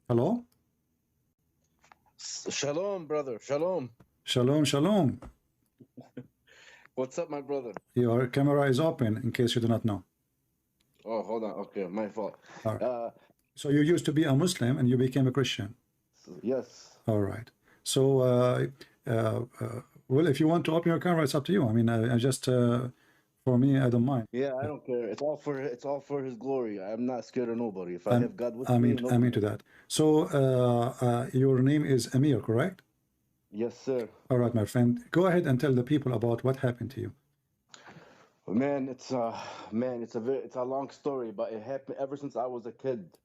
Hello? Shalom, brother. Shalom. Shalom, shalom. What's up, my brother? Your camera is open, in case you do not know. Oh, hold on. Okay, my fault. All right. So you used to be a Muslim and you became a Christian. Yes. All right. So, well, if you want to open your camera, it's up to you. I mean, I just, for me, I don't mind. Yeah, I don't care. It's all for His glory. I'm not scared of nobody. If I have God with I me, mean, I'm into that. So, your name is Amir, correct? Yes, sir. All right, my friend. Go ahead and tell the people about what happened to you. Man, it's a long story, but it happened ever since I was a kid.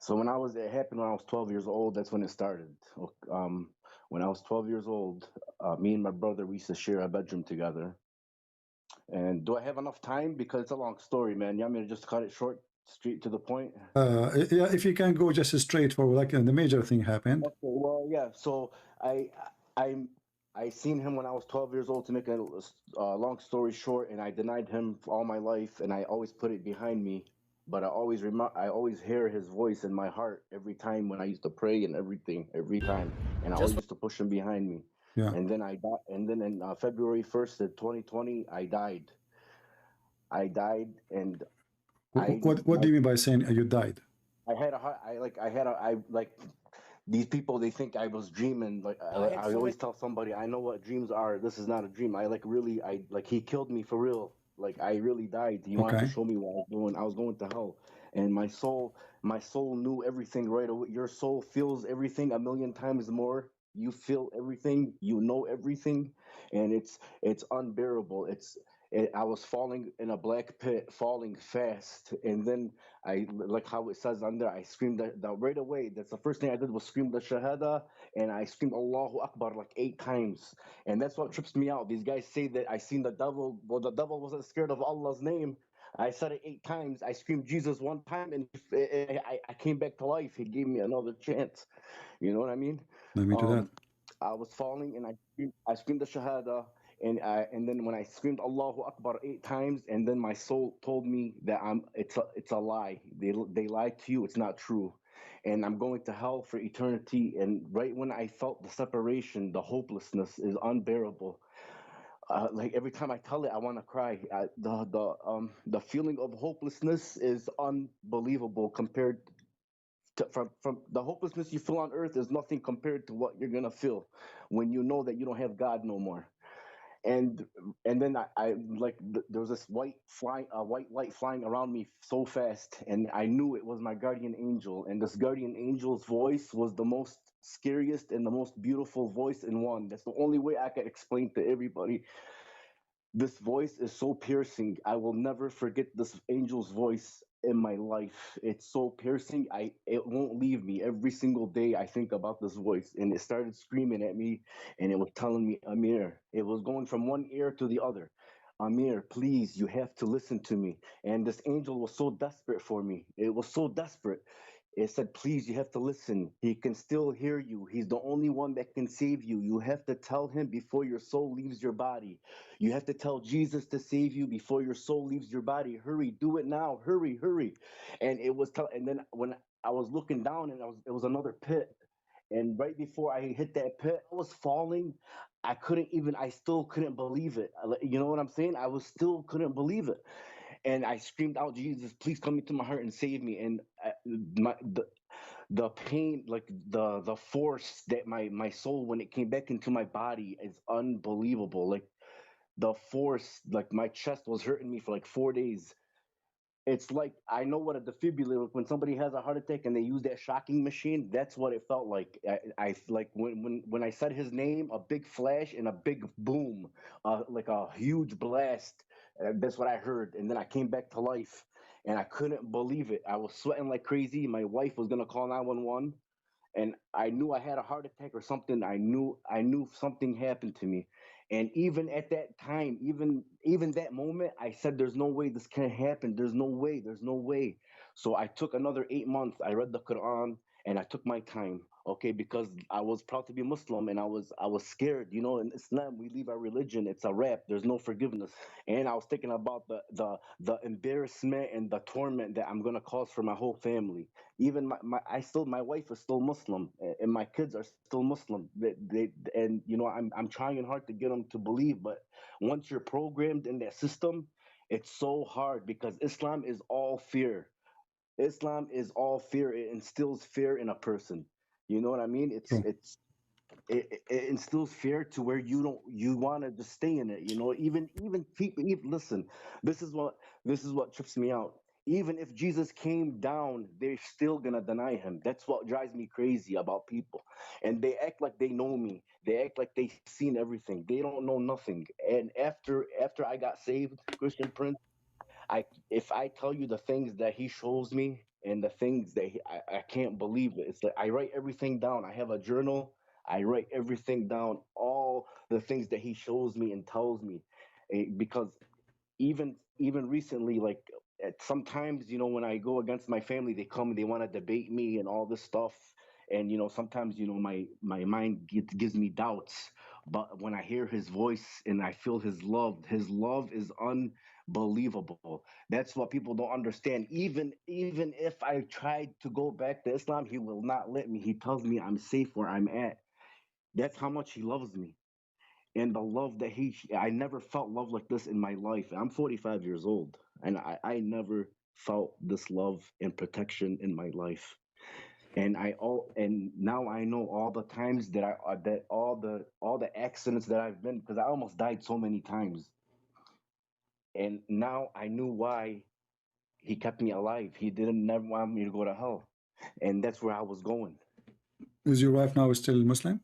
So it happened when I was 12 years old. That's when it started. When I was 12 years old, me and my brother, we used to share a bedroom together. And do I have enough time? Because it's a long story, man. You want me to just cut it short, straight to the point? Yeah, if you can go just straight for like the major thing happened. Okay, well, yeah. So I seen him when I was 12 years old. To make a long story short, and I denied him for all my life, and I always put it behind me. But I always hear his voice in my heart every time when I used to pray and everything, every time, and I always used to push him behind me. Yeah. And then in February 1st of 2020, I died. And What do you mean by saying you died? These people, they think I was dreaming. Like I always tell somebody, I know what dreams are. This is not a dream. He killed me for real. Like I really died. He wanted to show me what I was doing. I was going to hell, and my soul knew everything right away. Your soul feels everything a million times more. You feel everything. You know everything, and it's unbearable. I was falling in a black pit, falling fast, and then I, like how it says on there, I screamed that right away. That's the first thing I did was scream the Shahada, and I screamed Allahu Akbar like 8 times. And that's what trips me out. These guys say that I seen the devil. Well, the devil wasn't scared of Allah's name. I said it 8 times. I screamed Jesus 1 time, and I came back to life. He gave me another chance. You know what I mean? Let me do that. I was falling, and I screamed the Shahada. And then when I screamed Allahu Akbar 8 times, and then my soul told me that it's a lie. They lied to you. It's not true, and I'm going to hell for eternity. And right when I felt the separation, the hopelessness is unbearable. Like every time I tell it, I want to cry. The feeling of hopelessness is unbelievable compared from the hopelessness you feel on earth is nothing compared to what you're gonna feel when you know that you don't have God no more. And then there was this white light flying around me so fast, and I knew it was my guardian angel. And this guardian angel's voice was the most scariest and the most beautiful voice in one. That's the only way I can explain to everybody. This voice is so piercing. I will never forget this angel's voice in my life. It's so piercing. It won't leave me. Every single day I think about this voice, and it started screaming at me, and it was telling me, Amir. It was going from one ear to the other. Amir, please, you have to listen to me. And this angel was so desperate for me. It was so desperate. It said, please, you have to listen. He can still hear you. He's the only one that can save you. You have to tell him before your soul leaves your body. You have to tell Jesus to save you before your soul leaves your body. Hurry, do it now. Hurry, hurry. And and then when I was looking down, and it was another pit. And right before I hit that pit, I was falling. I still couldn't believe it. You know what I'm saying? Still couldn't believe it. And I screamed out, Jesus, please come into my heart and save me. And the pain, like the force that my soul, when it came back into my body, is unbelievable. Like the force, like my chest was hurting me for like 4 days. It's like, I know what a defibrillator, when somebody has a heart attack and they use that shocking machine, that's what it felt like. I like when I said his name, a big flash and a big boom, like a huge blast. That's what I heard. And then I came back to life, and I couldn't believe it. I was sweating like crazy. My wife was gonna call 911, and I knew I had a heart attack or something. I knew something happened to me. And even at that time, even that moment, I said, there's no way this can happen. There's no way. So I took another 8 months. I read the Quran, and I took my time. okay, because I was proud to be Muslim, and I was scared. You know, in Islam we leave our religion, it's a wrap, there's no forgiveness. And I was thinking about the embarrassment and the torment that I'm gonna cause for my whole family. Even my wife is still Muslim, and my kids are still Muslim. And you know, I'm trying hard to get them to believe, but once you're programmed in that system, it's so hard, because Islam is all fear. Islam is all fear. It instills fear in a person. You know what I mean? True. It instills fear to where you want to just stay in it. You know, even people. Even, listen, this is what this is what trips me out. Even if Jesus came down, they're still gonna deny him. That's what drives me crazy about people. And they act like they know me. They act like they've seen everything. They don't know nothing. And after I got saved, Christian Prince, I if I tell you the things that he shows me and the things that I can't believe it. It's like I write everything down. I have a journal. I write everything down, all the things that he shows me and tells me, because even recently, like sometimes, you know, when I go against my family, they come and they want to debate me and all this stuff. And you know, sometimes, you know, my mind gives me doubts. But when I hear his voice and I feel his love is unbelievable. That's what people don't understand. Even if I tried to go back to Islam, he will not let me. He tells me I'm safe where I'm at. That's how much he loves me. And the love that I never felt love like this in my life. I'm 45 years old, and I never felt this love and protection in my life. And now I know all the times that all the accidents that I've been, because I almost died so many times. And now I knew why he kept me alive. He didn't never want me to go to hell. And that's where I was going. Is your wife now still Muslim?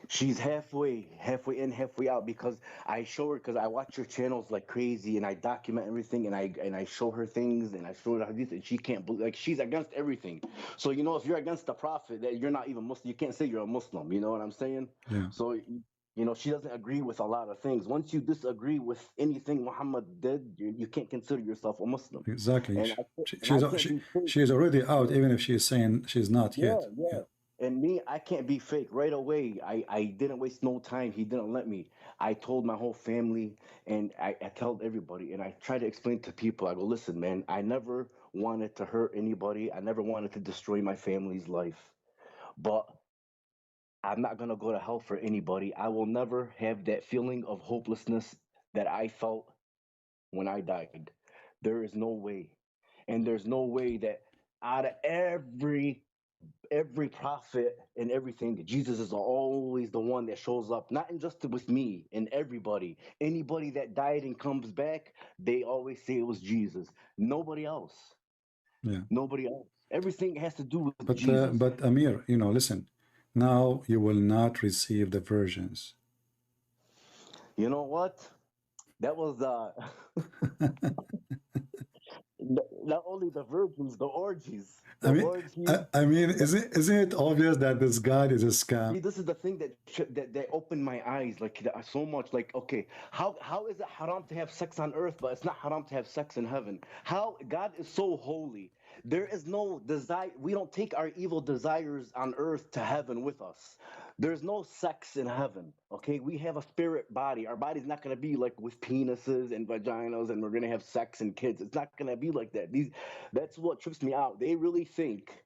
She's halfway in, halfway out, because I show her, because I watch her channels like crazy, and I document everything, and I show her things, and I show her hadith, and she can't believe, like, she's against everything. So you know, if you're against the Prophet, that you're not even Muslim. You can't say you're a Muslim. You know what I'm saying? Yeah, So you know, she doesn't agree with a lot of things. Once you disagree with anything Muhammad did, you can't consider yourself a Muslim. exactly. And She's I can't be fake. she is already out, even if she is saying she's not Yeah, yet. yeah. Yeah. And me, I can't be fake. Right away, I didn't waste no time. He didn't let me. I told my whole family, and I told everybody, and I try to explain to people. I go, listen, man, I never wanted to hurt anybody. I never wanted to destroy my family's life. But I'm not gonna go to hell for anybody. I will never have that feeling of hopelessness that I felt when I died. There is no way. And there's no way that out of every prophet and everything, Jesus is always the one that shows up, not in just with me and everybody. Anybody that died and comes back, they always say it was Jesus. Nobody else. Yeah. Nobody else. Everything has to do with Jesus. But Amir, you know, listen. Now you will not receive the versions. You know what? That was not only the virgins, the orgies. I The mean, orgies. I mean, isn't it obvious that this guy is a scam? See, this is the thing that opened my eyes, like so much. Like, okay, how is it haram to have sex on earth, but it's not haram to have sex in heaven? How God is so holy. There is no desire. We don't take our evil desires on earth to heaven with us. There's no sex in heaven. Okay, we have a spirit body. Our body's not gonna be like with penises and vaginas, and we're gonna have sex and kids. It's not gonna be like that. That's what trips me out. They really think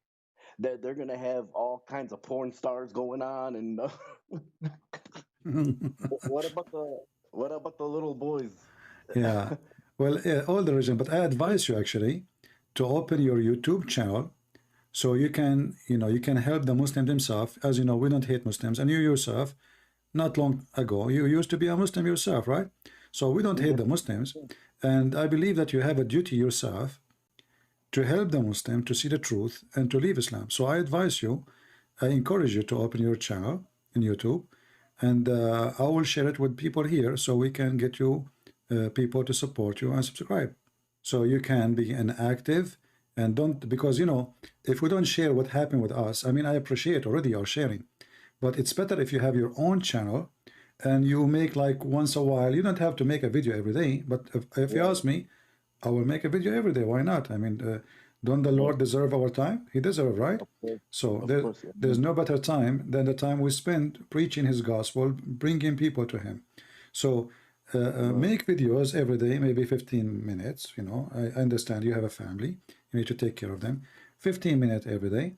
that they're gonna have all kinds of porn stars going on, and what about the little boys? Yeah. Well, yeah, all the region, but I advise you actually to open your YouTube channel so you can, you know, you can help the Muslim themselves. As you know, we don't hate Muslims, and you yourself, not long ago, you used to be a Muslim yourself, right? So we don't hate the Muslims, and I believe that you have a duty yourself to help the Muslim to see the truth and to leave Islam. So I advise you, I encourage you to open your channel in YouTube, and I will share it with people here so we can get you people to support you and subscribe. So you can be an active and don't, because you know, if we don't share what happened with us, I mean, I appreciate already your sharing, but it's better if you have your own channel and you make like once a while. You don't have to make a video every day, but if you ask me, I will make a video every day. Why not? I mean, Don't the Amen. Lord deserve our time? He deserves, right? Of course. So Of there, course. there's Amen. no better time than the time we spend preaching His gospel, bringing people to Him. So Amen. make videos every day, maybe 15 minutes. You know, I understand you have a family, you need to take care of them. 15 minutes every day.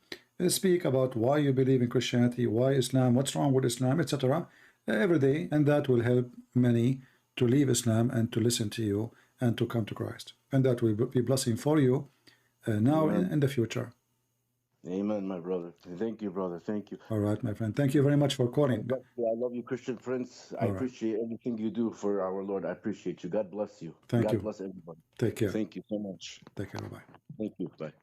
Speak about why you believe in Christianity, why Islam, what's wrong with Islam, etc. Every day, and that will help many to leave Islam and to listen to you and to come to Christ. And that will be blessing for you now Amen. in the future. Amen, my brother. Thank you, brother. Thank you. All right, my friend. Thank you very much for God calling. bless you. I love you, Christian Prince. I All right. appreciate everything you do for our Lord. I appreciate you. God bless you. Thank God you. bless everybody. Take care. Thank you so much. Take care. Bye-bye. Thank you. Bye.